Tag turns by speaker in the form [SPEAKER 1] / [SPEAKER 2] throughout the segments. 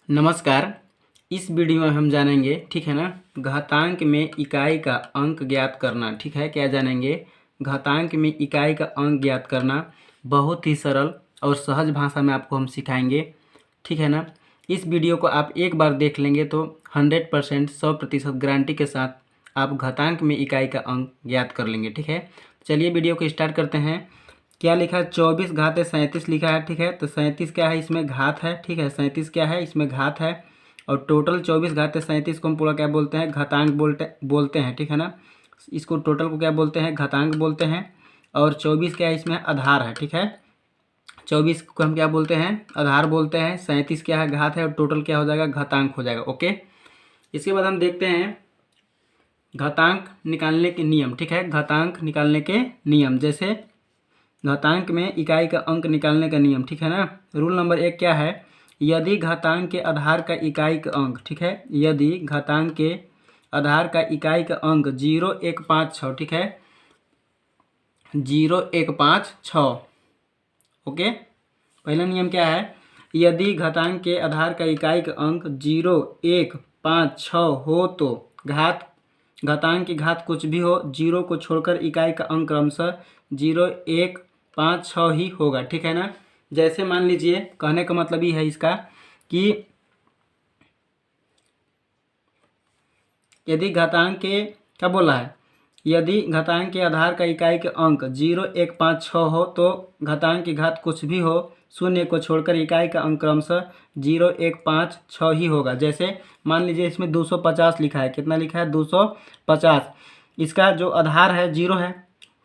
[SPEAKER 1] नमस्कार। इस वीडियो में हम जानेंगे, ठीक है ना, घातांक में इकाई का अंक ज्ञात करना। ठीक है, क्या जानेंगे? घातांक में इकाई का अंक ज्ञात करना बहुत ही सरल और सहज भाषा में आपको हम सिखाएंगे। ठीक है ना, इस वीडियो को आप एक बार देख लेंगे तो 100% 100% गारंटी के साथ आप घातांक में इकाई का अंक ज्ञात कर लेंगे। ठीक है, चलिए वीडियो को स्टार्ट करते हैं। क्या लिखा है? 24 घाते 37 लिखा है। ठीक है, तो 37 क्या है? इसमें घात है। ठीक है, 37 क्या है? इसमें घात है। और टोटल 24 घाते 37 को हम पूरा क्या बोलते हैं? घातांक बोलते हैं। ठीक है ना, इसको टोटल को क्या बोलते हैं? घातांक बोलते हैं। और 24 क्या है? इसमें आधार है। ठीक है, 24 को हम क्या बोलते हैं? आधार बोलते हैं। 37 क्या है? घात है। और टोटल क्या हो जाएगा? घातांक हो जाएगा। ओके, इसके बाद हम देखते हैं घातांक निकालने के नियम। ठीक है, घातांक निकालने के नियम, जैसे घातांक में इकाई का अंक निकालने का नियम। ठीक है ना, रूल नंबर 1 क्या है? यदि घातांक के आधार का इकाई का अंक, ठीक है, यदि घातांक के आधार का इकाई का अंक 0, 1, 5, 6, ठीक है, 0, 1, 5, 6। ओके, पहला नियम क्या है? यदि घातांक के आधार का इकाई का अंक 0, 1, 5, 6 हो तो घातांक की घात कुछ भी हो, 0 को छोड़कर इकाई का अंक क्रमशः 0, 1, 5, 6 ही होगा। ठीक है ना, जैसे मान लीजिए, कहने का मतलब ये है इसका कि यदि घातांक के क्या बोला है? यदि घातांक के आधार का इकाई के अंक 0, 1, 5, 6 हो तो घातांक की घात कुछ भी हो, 0 को छोड़कर इकाई का अंक क्रमशः 0, 1, 5, 6 ही होगा। जैसे मान लीजिए इसमें 250 लिखा है। कितना लिखा है? 250। इसका जो आधार है 0 है।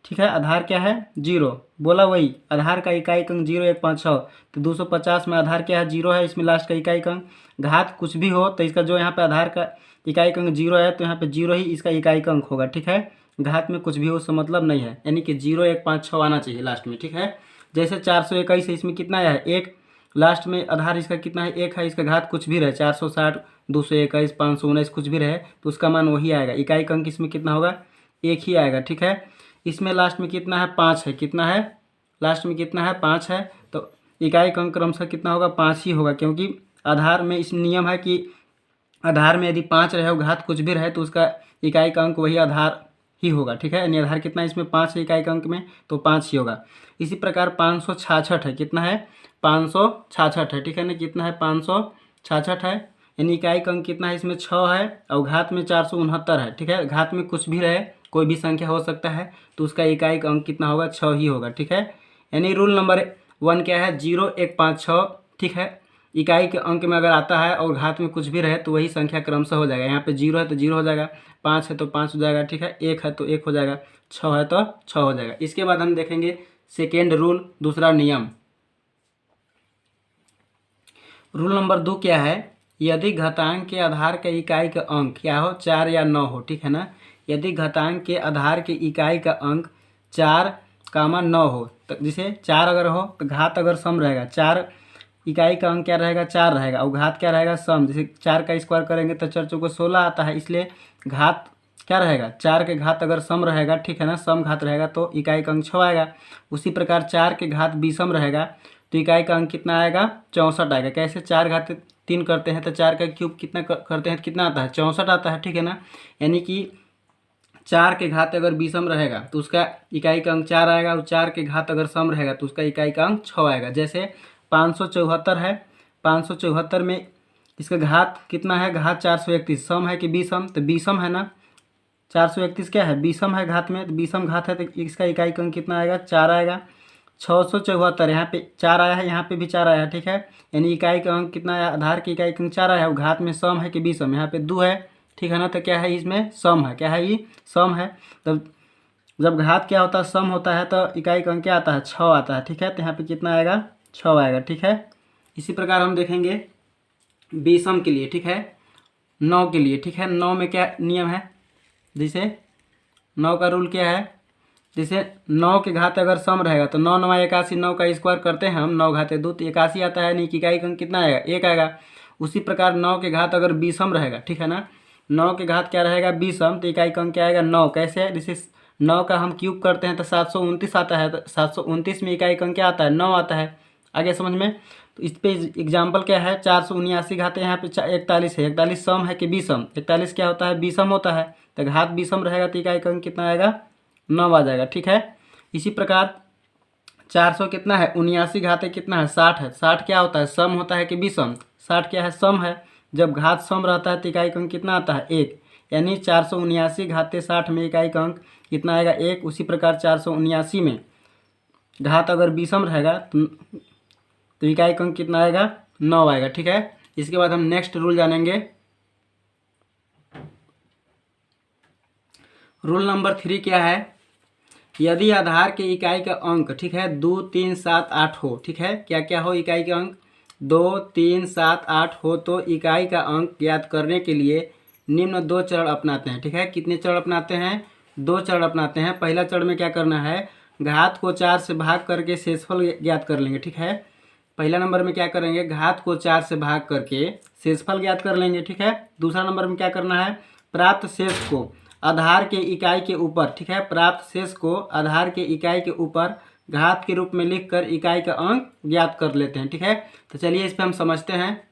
[SPEAKER 1] ठीक है, आधार क्या है? 0। बोला वही, आधार का इकाई का अंक 0, 1, 5, 6। तो 250 में आधार क्या है? 0 है। इसमें लास्ट का इकाई का अंक, घात कुछ भी हो तो इसका जो यहाँ पे आधार का इकाई का अंक 0 है तो यहाँ पे 0 ही इसका इकाई का अंक होगा। ठीक है, घात में कुछ भी हो उससे मतलब नहीं है, यानी कि 0, 1, 5, 6 आना चाहिए लास्ट में। ठीक है, जैसे 421 है, इसमें कितना है? 1। लास्ट में आधार इसका कितना है? 1 है। इसका घात कुछ भी रहे, 460, 221, 519 कुछ भी रहे तो उसका मान वही आएगा। इकाई का अंक इसमें कितना होगा? 1 ही आएगा। ठीक है, इसमें लास्ट में कितना है? 5 है। कितना है? लास्ट में कितना है? 5 है। तो इकाई का अंक क्रमशः कितना होगा? 5 ही होगा, क्योंकि आधार में इस नियम है कि आधार में यदि 5 रहे और घात कुछ भी रहे तो उसका इकाई का अंक वही आधार ही होगा। ठीक है, यानी आधार कितना है? इसमें 5 है इकाई का अंक में, तो 5 ही होगा। इसी प्रकार 566 है। कितना है? 566 है। ठीक है ना, कितना है? 566 है, यानी इकाई का अंक कितना है? इसमें 6 है और घात में 469 है। ठीक है, घात में कुछ भी रहे, कोई भी संख्या हो सकता है, तो उसका इकाई का अंक कितना होगा? 6 ही होगा। ठीक है, यानी रूल नंबर 1 क्या है? 0, 1, 5, 6। ठीक है, इकाई के अंक में अगर आता है और घात में कुछ भी रहे तो वही संख्या क्रमशः हो जाएगा। यहाँ पे 0 है तो 0 हो जाएगा, 5 है तो 5 हो जाएगा। ठीक है, 1 है तो 1 हो जाएगा, 6 है तो 6 हो जाएगा। इसके बाद हम देखेंगे सेकेंड रूल, दूसरा नियम। रूल नंबर 2 क्या है? यदि घातांक के आधार के इकाई का अंक क्या हो? 4 या 9 हो। ठीक है ना, यदि घातांक के आधार के इकाई का अंक 4, 9 हो, तो जैसे 4 अगर हो तो घात अगर सम रहेगा, 4 इकाई का अंक क्या रहेगा? 4 रहेगा और घात क्या रहेगा? सम। जैसे 4 का स्क्वायर करेंगे तो 4 चौको 16 आता है, इसलिए घात क्या रहेगा? 4 के घात अगर सम रहेगा, ठीक है ना, सम घात रहेगा तो इकाई का अंक 6 आएगा। उसी प्रकार 4 के घात विषम रहेगा तो इकाई का अंक कितना आएगा? 64 आएगा। कैसे? 4 घात 3 करते हैं तो 4 का क्यूब कितना करते हैं तो कितना आता है? 64 आता है। ठीक है ना, यानी कि 4 के घात अगर विषम रहेगा तो उसका इकाई का अंक 4 आएगा और 4 के घात अगर सम रहेगा तो उसका इकाई का अंक 6 आएगा। जैसे 574 है, 574 में इसका घात कितना है? घात 431। सम है कि विषम? तो विषम है ना, 431 क्या है? विषम है घात में, तो विषम घात है तो इसका इकाई का अंक कितना आएगा? 4 आएगा। 674, यहाँ पे 4 आया है, यहाँ पे भी 4 आया है। ठीक है, यानी इकाई का अंक कितना आया? आधार की इकाई का अंक 4 आया और घात में सम है कि विषम? यहाँ पे 2 है। ठीक है ना, तो क्या है? इसमें सम है। क्या है? ये सम है। तब जब घात क्या होता है? सम होता है तो इकाई का अंक क्या आता है? 6 आता है। ठीक है, तो यहाँ पे कितना आएगा? 6 आएगा। ठीक है, इसी प्रकार हम देखेंगे विषम के लिए। ठीक है, 9 के लिए। ठीक है, 9 में क्या नियम है? जैसे 9 का रूल क्या है? जैसे 9 के घात अगर सम रहेगा तो 9 9 81, 9 का स्क्वायर करते हैं हम, 9 घाते 2 तो 81 आता है, नहीं कि इकाई का अंक कितना आएगा? 1 आएगा। उसी प्रकार 9 के घात अगर विषम रहेगा, ठीक है ना, 9 के घात क्या रहेगा? विषम, तो इकाई का अंक क्या आएगा? 9। कैसे है? जैसे 9 का हम क्यूब करते हैं तो 729 आता है, तो 729 में इकाई का अंक क्या आता है? 9 आता है। आगे समझ में। तो इस पे एग्जाम्पल क्या है, 479 घात यहाँ पे 41 है, 41 सम है कि विषम, 41 क्या होता है, विषम होता है। तो घात विषम रहेगा तो इकाई का अंक कितना आएगा, 9 आ जाएगा। ठीक है, इसी प्रकार 400 कितना है, 79 घाते कितना है, 60 है। 60 क्या होता है, सम होता है कि विषम, 60 क्या है, सम है। जब घात सम रहता है तो इकाई का अंक कितना आता है, 1। यानी 479 घाते 60 में इकाई का अंक कितना आएगा, 1। उसी प्रकार 479 में घात अगर विषम रहेगा तो इकाई का अंक कितना आएगा, 9 आएगा। ठीक है, इसके बाद हम नेक्स्ट रूल जानेंगे। रूल नंबर 3 क्या है, यदि आधार के इकाई का अंक, ठीक है, 2, 3, 7, 8 हो, ठीक है, क्या क्या हो, इकाई का अंक 2, 3, 7, 8 हो, तो इकाई का अंक ज्ञात करने के लिए निम्न 2 चरण अपनाते हैं। ठीक है, कितने चरण अपनाते हैं, 2 चरण अपनाते हैं। पहला चरण में क्या करना है, घात को 4 से भाग करके शेषफल ज्ञात कर लेंगे। ठीक है, पहला नंबर में क्या करेंगे, घात को 4 से भाग करके शेषफल ज्ञात कर लेंगे। ठीक है, दूसरा नंबर में क्या करना है, प्राप्त शेष को आधार के इकाई के ऊपर, ठीक है, प्राप्त शेष को आधार के इकाई के ऊपर घात के रूप में लिखकर इकाई का अंक ज्ञात कर लेते हैं। ठीक है, तो चलिए इस पे हम समझते हैं।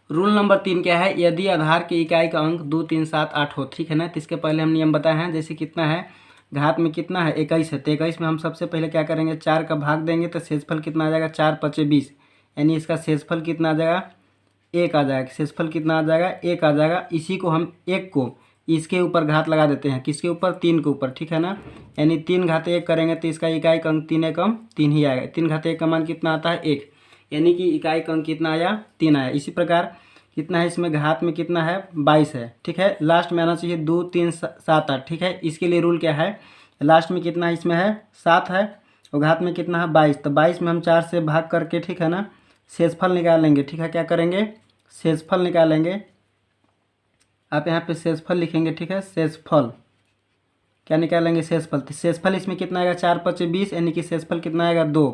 [SPEAKER 1] रूल नंबर 3 क्या है, यदि आधार के इकाई का अंक 2, 3, 7, 8 हो, ठीक है ना, तो इसके पहले हम नियम बताए हैं। जैसे कितना है, घात में कितना है, 21 है, तो 21 में हम सबसे पहले क्या करेंगे, 4 का भाग देंगे तो शेषफल कितना आ जाएगा, 4 × 20, यानी इसका शेषफल कितना आ जाएगा, 1 आ जाएगा। शेषफल कितना आ जाएगा, 1 आ जाएगा। इसी को हम 1 को इसके ऊपर घात लगा देते हैं, किसके ऊपर, 3 के ऊपर। ठीक है ना, यानी 3 घात 1 करेंगे तो इसका इकाई का अंक 3 एकम 3 ही आएगा। 3 घात 1 का मान कितना आता है, 1, यानी कि इकाई का अंक कितना आया, 3 आया। इसी प्रकार कितना है, इसमें घात में कितना है, 22 है। ठीक है, लास्ट में आना चाहिए 2, 3, 7, 8। ठीक है, इसके लिए रूल क्या है, लास्ट में कितना है, इसमें है 7 है और घात में कितना है, 22। तो 22 में हम 4 से भाग करके, ठीक है ना, शेषफल निकालेंगे। ठीक है, क्या करेंगे, शेषफल निकालेंगे। आप यहाँ पे शेषफल लिखेंगे। ठीक है, शेषफल क्या निकालेंगे, शेषफल। तो शेषफल इसमें कितना आएगा, 4 × 20, यानी कि शेषफल कितना आएगा, 2।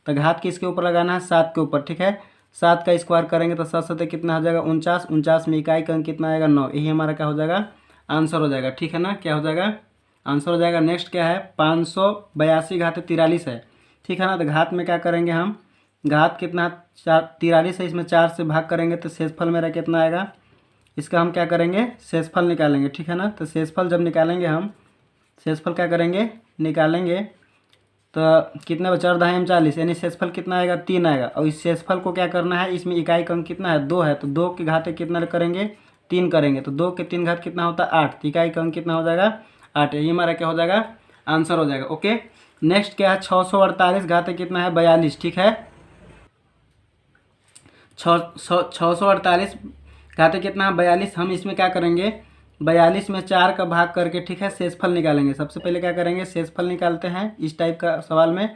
[SPEAKER 1] तो घात किसके ऊपर लगाना है, 7 के ऊपर। ठीक है, 7 का स्क्वायर करेंगे तो 7 7 कितना हो जाएगा, 49। 49 में इकाई का अंक कितना आएगा, 9। यही हमारा क्या हो जाएगा, आंसर हो जाएगा। ठीक है ना, क्या हो जाएगा, आंसर हो जाएगा। नेक्स्ट क्या है, 582 घात 43 है। ठीक है ना, तो घात में क्या करेंगे हम, घात कितना 43 है, इसमें 4 से भाग करेंगे तो शेषफल मेरा कितना आएगा, इसका हम क्या करेंगे, शेषफल निकालेंगे। ठीक है ना, तो शेषफल जब निकालेंगे हम, शेषफल क्या करेंगे, निकालेंगे तो कितना बचा, 4 40, यानी शेषफल कितना आएगा, 3 आएगा। और इस शेषफल को क्या करना है, इसमें इकाई का अंक कितना है, 2 है, तो 2 के घाते कितना करेंगे, 3 करेंगे, तो 2 के 3 घात कितना होता है, 8। तो इकाई का अंक कितना हो जाएगा, 8। ये हमारा क्या हो जाएगा, आंसर हो जाएगा। ओके, नेक्स्ट क्या है, 648 घाते कितना है, 42। ठीक है, 648 घाते कितना है, 42। हम इसमें क्या करेंगे, 42 में 4 का भाग करके, ठीक है, शेषफल निकालेंगे। सबसे पहले क्या करेंगे, शेषफल निकालते हैं। इस टाइप का सवाल में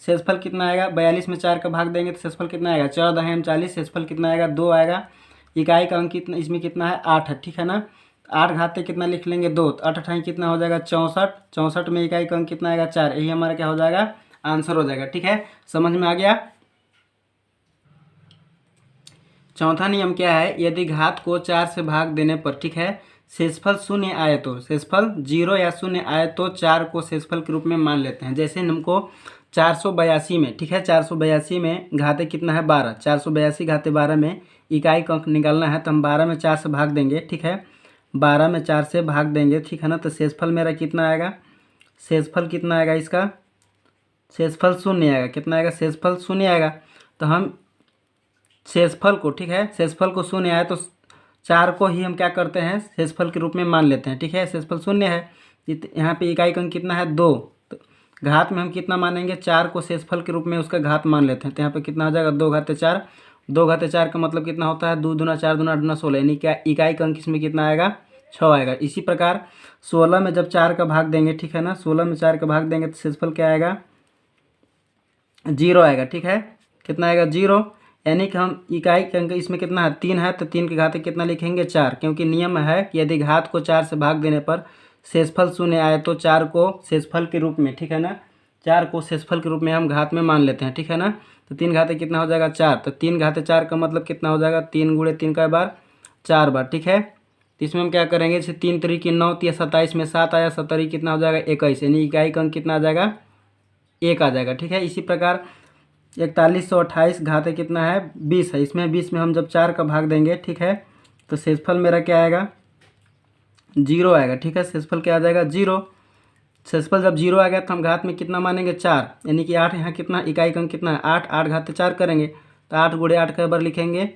[SPEAKER 1] शेषफल कितना आएगा, 42 में 4 का भाग देंगे तो शेषफल कितना आएगा, 14 × 40। शेषफल कितना आएगा, 2 आएगा। इकाई का अंक कितना, इसमें कितना है, 8 है। ठीक है ना, 8 घाते कितना लिख लेंगे, 2, तो 8 8 कितना हो जाएगा, 64। 64 में इकाई का अंक कितना आएगा, 4। यही हमारा क्या हो जाएगा, आंसर हो जाएगा। ठीक है, समझ में आ गया। चौथा नियम क्या है, यदि घात को 4 से भाग देने पर, ठीक है, शेषफल 0 आए तो, शेषफल 0 या 0 आए तो 4 को शेषफल के रूप में मान लेते हैं। जैसे हमको 482 में, ठीक है, 482 में घाते कितना है, 12। 482 घाते 12 में इकाई का अंक निकालना है, तो हम 12 में 4 से भाग देंगे। ठीक है, 12 में 4 से भाग देंगे। ठीक है ना, तो शेषफल मेरा कितना आएगा, शेषफल कितना आएगा, इसका शेषफल 0 आएगा। कितना आएगा, शेषफल 0 आएगा। तो हम शेषफल को, ठीक है, शेषफल को 0 आए तो 4 को ही हम क्या करते हैं, शेषफल के रूप में मान लेते हैं। ठीक है, शेषफल 0 है, यहाँ पे इकाई का अंक कितना है, 2। तो घात में हम कितना मानेंगे, 4 को शेषफल के रूप में उसका घात मान लेते हैं। तो यहाँ पे कितना हो जाएगा, 2 घाते 4। 2 घाते 4 का मतलब कितना होता है, 2 दूना 4 दूना 8 दूना 16, यानी क्या इकाई का अंक इसमें कितना आएगा, 6 आएगा। इसी प्रकार 16 में जब 4 का भाग देंगे, ठीक है ना, 16 में 4 का भाग देंगे तो शेषफल क्या आएगा, 0 आएगा। ठीक है, कितना आएगा, 0, यानी कि हम इकाई के अंक इसमें कितना है, 3 है, तो 3 के घाते कितना लिखेंगे, 4, क्योंकि नियम है कि यदि घात को 4 से भाग देने पर शेषफल 0 आए तो 4 को शेषफल के रूप में, ठीक है ना, 4 को शेषफल के रूप में हम घात में मान लेते हैं। ठीक है ना, तो 3 घाते कितना हो जाएगा, 4। तो 3 घाते 4 का मतलब कितना हो जाएगा, 3 × 3 का बार 4 बार। ठीक है, तो इसमें हम क्या करेंगे, जैसे 3 × 3 = 9, 27 में 7 आया, 70 कितना हो जाएगा, 21, यानी इकाई का अंक कितना आ जाएगा, 1 आ जाएगा। ठीक है, इसी प्रकार 4128 घाते कितना है 20 है। इसमें 20 में हम जब 4 का भाग देंगे, ठीक है, तो शेषफल मेरा क्या आएगा 0 आएगा। ठीक है, शेषफल क्या आ जाएगा 0। शेषफल जब 0 आ गया तो हम घात में कितना मानेंगे 4, यानी कि 8 यहाँ कितना इकाई अंक कितना है 8, 8 घाते 4 करेंगे तो 8 गुणे 8 कई बार लिखेंगे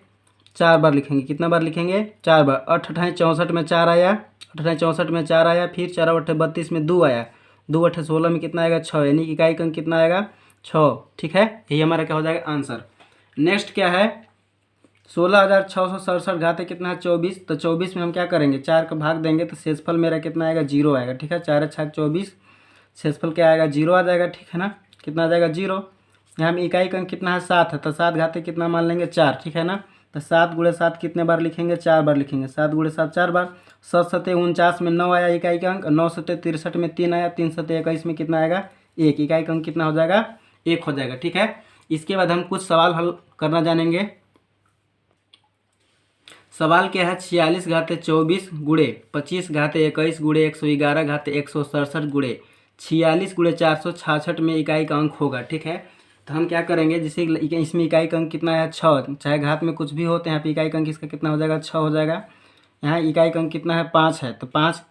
[SPEAKER 1] 4 बार लिखेंगे। कितना बार लिखेंगे 4 बार। 8 अठाई 64 में 4 आया, 8 अठाई 64 में 4 आया, फिर 4 अट्ठे 32 में 2 आया, 2 अट्ठे 16 में कितना आएगा 6, यानी कि इकाई अंक कितना आएगा 6। ठीक है, यही हमारा क्या हो जाएगा आंसर। नेक्स्ट क्या है 16,667 घाते कितना है 24। तो 24 में हम क्या करेंगे 4 का भाग देंगे तो शेषफल मेरा कितना आएगा 0 आएगा। ठीक है, 4 6 24, शेषफल क्या आएगा 0 आ जाएगा। ठीक है ना, कितना आ जाएगा 0। यहाँ में इकाई अंक कितना है 7 है, तो 7 घाते कितना मान लेंगे 4। ठीक है ना, तो 7 गुणे 7 कितने बार लिखेंगे 4 बार लिखेंगे। 7 गुणे 7 4 बार। 7 सत्ते 49 में 9 आया इकाई का अंक, 9 सत्ते 63 में 3 आया, 3 सत्ते 21 में कितना आएगा 1, इकाई का अंक कितना हो जाएगा 1 हो जाएगा। ठीक है, इसके बाद हम कुछ सवाल हल करना जानेंगे। सवाल क्या है 46 घाते 24 गुणे 25 घाते 21 गुणे 111 घाते 167 गुणे 46 गुणे 466 में इकाई का अंक होगा। ठीक है, तो हम क्या करेंगे जैसे इसमें इकाई का अंक कितना है 6, चाहे घात में कुछ भी होते हैं, यहाँ पे इकाई का अंक इसका कितना हो जाएगा 6 हो जाएगा। यहाँ इकाई का अंक कितना है 5 है, तो 5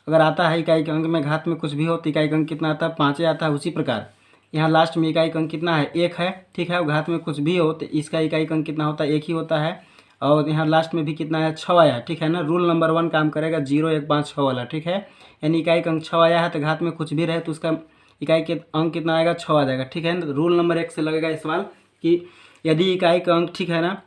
[SPEAKER 1] अगर आता है इकाई के अंक में घात में कुछ भी हो तो इकाई का अंक कितना आता है 5 आता है। उसी प्रकार यहाँ लास्ट में इकाई का अंक कितना है 1 है। ठीक है, घात में कुछ भी हो तो इसका इकाई का अंक कितना होता है 1 ही होता है। और यहाँ लास्ट में भी कितना है 6 आया। ठीक है ना, रूल नंबर 1 काम करेगा 0 1 5 6 वाला। ठीक है, यानी इकाई का अंक 6 आया है तो घात में कुछ भी रहे तो उसका इकाई के अंक कितना आएगा 6 आ जाएगा। ठीक है, रूल नंबर 1 से लगेगा इस सवाल कि यदि इकाई का अंक, ठीक है ना,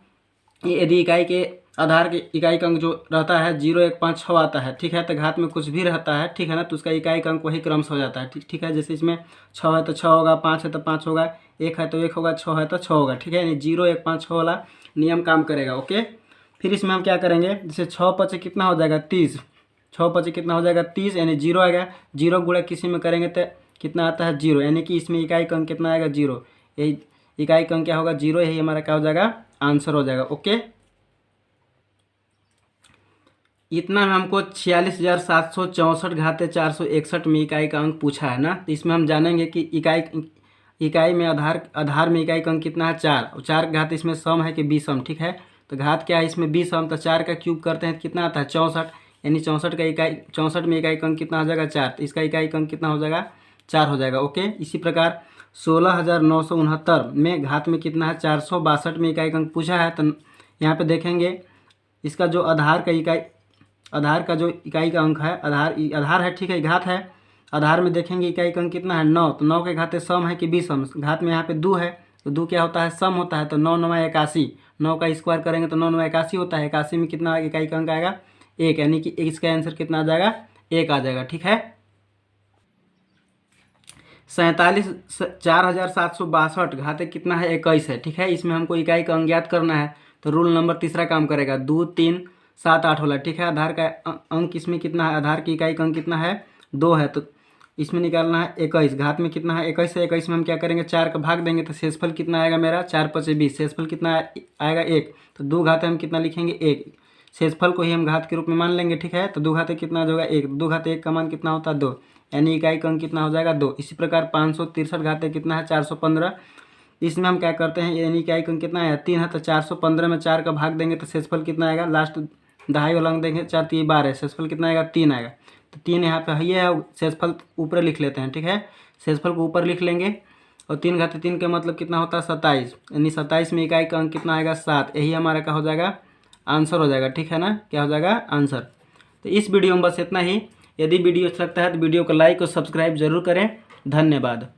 [SPEAKER 1] यदि इकाई के आधार के इकाई का अंक जो रहता है 0 1 5 6 आता है, ठीक है, तो घात में कुछ भी रहता है, ठीक है ना, तो उसका इकाई का अंक वही क्रम से हो जाता है। ठीक है, जैसे इसमें 6 है तो 6 होगा, 5 है तो 5 होगा, 1 है तो 1 होगा, 6 है तो 6 होगा। ठीक है, यानी 0 1 5 6 वाला नियम काम करेगा। ओके, फिर इसमें हम क्या करेंगे जैसे 6 पचे कितना हो जाएगा 30, 6 पचे कितना हो जाएगा 30, यानी 0 आएगा। 0 गुणा किसी में करेंगे तो कितना आता है 0, यानी कि इसमें इकाई का अंक कितना आएगा 0, यही इकाई का अंक क्या होगा 0, यही हमारा क्या हो जाएगा आंसर हो जाएगा। ओके, इतना में हमको 46,764 घाते 461 में इकाई का अंक पूछा है ना, तो इसमें हम जानेंगे कि इकाई में आधार में इकाई का अंक कितना है 4, और 4 घात इसमें सम है कि विषम। ठीक है, तो घात क्या है इसमें विषम, तो 4 का क्यूब करते हैं तो कितना आता है 64, यानी 64 का इकाई 64 में इकाई का अंक कितना हो जाएगा 4, तो इसका इकाई का अंक कितना हो जाएगा 4 हो जाएगा। ओके, इसी प्रकार 16,969 में घात में कितना है 462 में इकाई का अंक पूछा है, तो यहाँ पे देखेंगे इसका जो आधार का जो इकाई का अंक है आधार है, ठीक है, घात है। आधार में देखेंगे इकाई का अंक कितना है 9, तो 9 के घाते सम है कि विषम, घात में यहाँ पे 2 है तो 2 क्या होता है सम होता है, तो 9 9 81, 9 का स्क्वायर करेंगे तो 9 9 81 होता है। 81 में कितना इकाई का अंक आएगा 1, यानी कि इसका आंसर कितना आ जाएगा 1 आ जाएगा। ठीक है, 4,762 घाते कितना है 21 है। ठीक है, इसमें हमको इकाई का अंक ज्ञात करना है, तो रूल नंबर 3 काम करेगा 2 3 7 8 वाला। ठीक है, आधार का अंक इसमें कितना है, आधार की इकाई का अंक कितना है 2 है, तो इसमें निकालना है 21, घात में कितना है 21 है। 21 में हम क्या करेंगे 4 का भाग देंगे तो शेषफल कितना आएगा मेरा 4 5 20, शेषफल कितना आएगा 1, तो 2 घाते हम कितना लिखेंगे 1, शेषफल को ही हम घात के रूप में मान लेंगे। ठीक है, तो 2 घाते कितना होगा 1, 2 घाते 1 का मान कितना होता है 2, यानी इकाई का अंक कितना हो जाएगा 2। इसी प्रकार 563 घाते कितना है 415, इसमें हम क्या करते हैं यानी इकाई का अंक कितना है 3 है, तो 415 में 4 का भाग देंगे तो शेषफल कितना आएगा, लास्ट दहाई वाला अंक देंगे 4 3 12 है, शेषफल कितना आएगा 3 आएगा, तो 3 यहाँ पे ये है, शेषफल ऊपर लिख लेते हैं। ठीक है, शेषफल को ऊपर लिख लेंगे और 3 घाते 3 का मतलब कितना होता है 27, यानी 27 में इकाई का अंक कितना आएगा 7, यही हमारा क्या हो जाएगा आंसर हो जाएगा। ठीक है ना, क्या हो जाएगा आंसर। तो इस वीडियो में बस इतना ही। यदि वीडियो अच्छा लगता है तो वीडियो को लाइक और सब्सक्राइब जरूर करें। धन्यवाद।